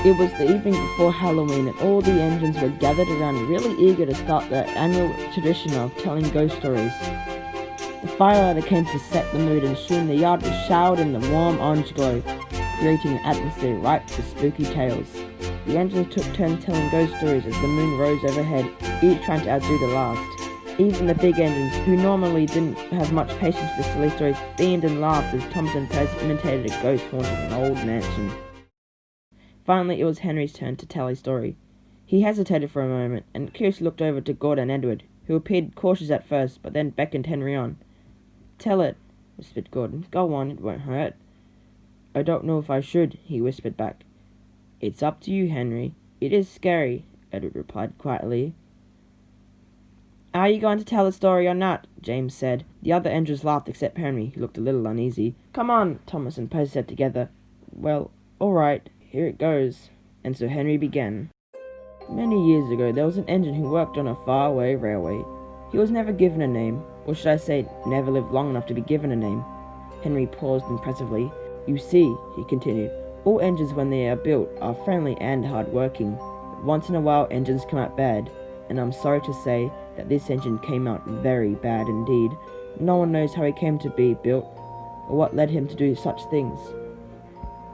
It was the evening before Halloween, and all the engines were gathered around, really eager to start their annual tradition of telling ghost stories. The firelighter came to set the mood, and soon the yard was showered in the warm orange glow, creating an atmosphere ripe for spooky tales. The engines took turns telling ghost stories as the moon rose overhead, each trying to outdo the last. Even the big engines, who normally didn't have much patience for silly stories, beamed and laughed as Thomas and Percy imitated a ghost haunting an old mansion. Finally, it was Henry's turn to tell his story. He hesitated for a moment, and curiously looked over to Gordon and Edward, who appeared cautious at first, but then beckoned Henry on. "Tell it," whispered Gordon. "Go on, it won't hurt." "I don't know if I should," he whispered back. "It's up to you, Henry. It is scary," Edward replied quietly. "Are you going to tell the story or not?" James said. The other engines laughed except Henry, who looked a little uneasy. "Come on," Thomas and Percy said together. "Well, all right. Here it goes." And so Henry began. Many years ago, there was an engine who worked on a faraway railway. He was never given a name, or should I say, never lived long enough to be given a name. Henry paused impressively. "You see," he continued, "all engines when they are built are friendly and hard-working. But once in a while, engines come out bad, and I'm sorry to say that this engine came out very bad indeed. No one knows how he came to be built, or what led him to do such things.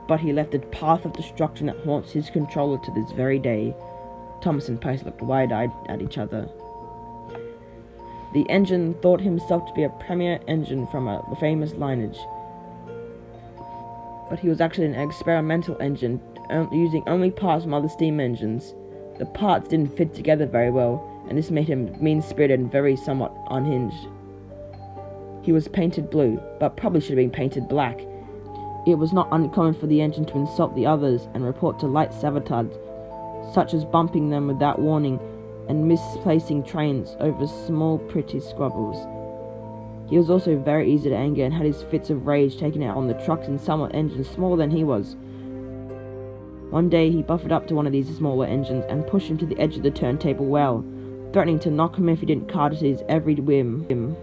But he left a path of destruction that haunts his controller to this very day." Thomas and Percy looked wide-eyed at each other. The engine thought himself to be a premier engine from a famous lineage, but he was actually an experimental engine, using only parts from other steam engines. The parts didn't fit together very well, and this made him mean-spirited and very somewhat unhinged. He was painted blue, but probably should have been painted black. It was not uncommon for the engine to insult the others and report to light sabotage, such as bumping them without warning and misplacing trains over small pretty squabbles. He was also very easy to anger and had his fits of rage taken out on the trucks and somewhat engines smaller than he was. One day he buffered up to one of these smaller engines and pushed him to the edge of the turntable well, threatening to knock him if he didn't cart at his every whim.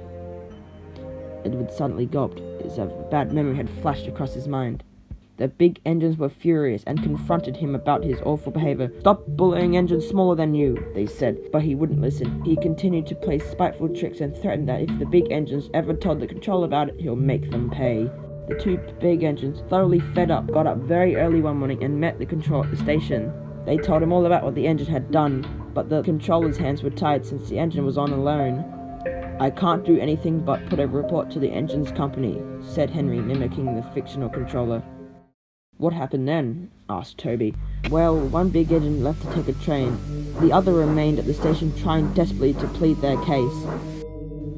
Edward suddenly gulped, as if a bad memory had flashed across his mind. The big engines were furious and confronted him about his awful behavior. "Stop bullying engines smaller than you," they said, but he wouldn't listen. He continued to play spiteful tricks and threatened that if the big engines ever told the controller about it, he'll make them pay. The two big engines, thoroughly fed up, got up very early one morning and met the control at the station. They told him all about what the engine had done, but the controller's hands were tied since the engine was on alone. "I can't do anything but put a report to the engine's company," said Henry, mimicking the fictional controller. "What happened then?" asked Toby. "Well, one big engine left to take a train. The other remained at the station trying desperately to plead their case.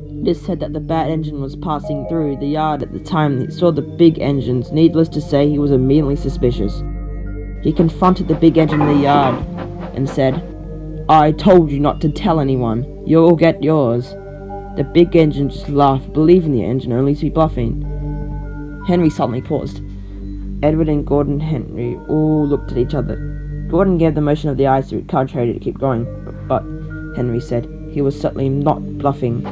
This said that the bad engine was passing through the yard at the time he saw the big engines. Needless to say, he was immediately suspicious. He confronted the big engine in the yard and said, 'I told you not to tell anyone. You'll get yours.' The big engine just laughed, believing the engine only to be bluffing." Henry suddenly paused. Edward and Gordon and Henry all looked at each other. Gordon gave the motion of the eyes to encourage Harry to keep going, but Henry said he was certainly not bluffing.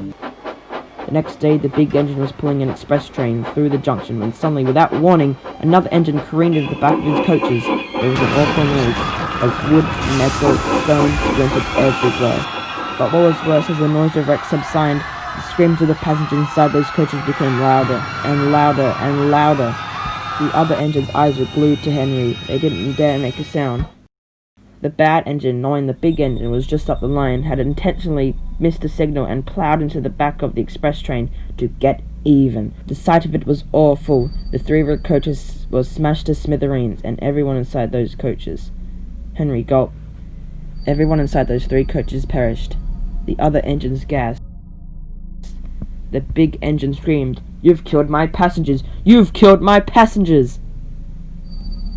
The next day, the big engine was pulling an express train through the junction when suddenly, without warning, another engine careened into the back of his coaches. There was an awful noise, as wood, metal, stones splintered everywhere. But what was worse, as the noise of wreck subsided, the screams of the passengers inside those coaches became louder and louder and louder. The other engine's eyes were glued to Henry. They didn't dare make a sound. The bad engine, knowing the big engine was just up the line, had intentionally missed the signal and ploughed into the back of the express train to get even. The sight of it was awful. The three coaches were smashed to smithereens, and everyone inside those coaches. Henry gulped. Everyone inside those three coaches perished. The other engines gasped. The big engine screamed, "You've killed my passengers! You've killed my passengers!"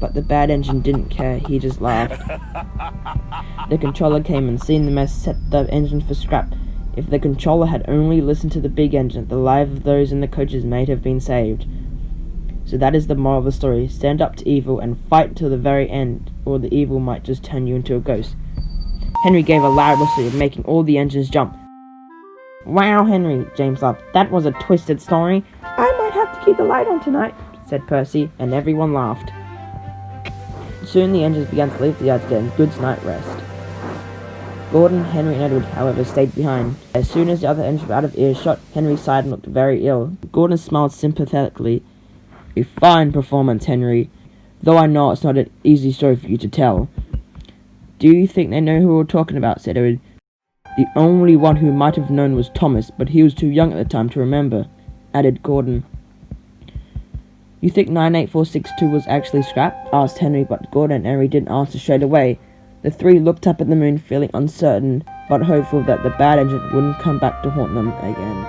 But the bad engine didn't care, he just laughed. The controller came and seeing the mess set the engine for scrap. If the controller had only listened to the big engine, the lives of those in the coaches might have been saved. So that is the moral of the story. Stand up to evil and fight till the very end, or the evil might just turn you into a ghost. Henry gave a loud whistle, making all the engines jump. "Wow, Henry," James laughed. "That was a twisted story." "I might have to keep the light on tonight," said Percy, and everyone laughed. The Soon the engines began to leave the yard to get a good night's rest. Gordon, Henry and Edward, however, stayed behind. As soon as the other engines were out of earshot, Henry sighed and looked very ill. Gordon smiled sympathetically. "A fine performance, Henry, though I know it's not an easy story for you to tell." "Do you think they know who we're talking about?" said Edward. "The only one who might have known was Thomas, but he was too young at the time to remember," added Gordon. "You think 98462 was actually scrapped?" asked Henry, but Gordon and Henry didn't answer straight away. The three looked up at the moon, feeling uncertain, but hopeful that the bad engine wouldn't come back to haunt them again.